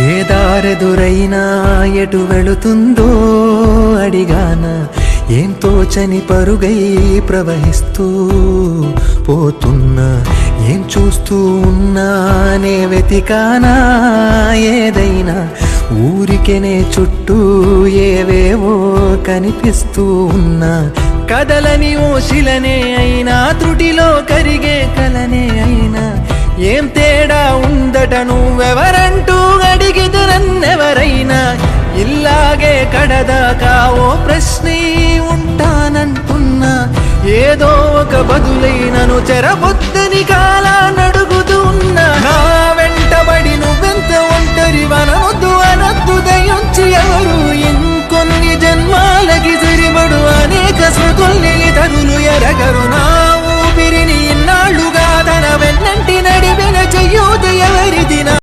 ఏ దారెదురైనా ఎటు వెళుతుందో అడిగాన, ఏం తోచని పరుగై ప్రవహిస్తూ పోతున్నా, ఏం చూస్తూ ఉన్నానే వెతికానా ఏదైనా, ఊరికెనే చుట్టూ ఏవేవో కనిపిస్తూ ఉన్నా, కదలని ఓ శిలనే అయినా త్రుటిలో కరిగే కలనే అయినా, ఏం తేడా ఉందట నువ్వెవరంటూ అడిగితే నన్నెవరైనా, ఇల్లాగే కడదాకా ఓ ప్రశ్నే ఉంటానంటున్నా, ఏదో ఒక బదులైనను చెరబొద్దని కాలాన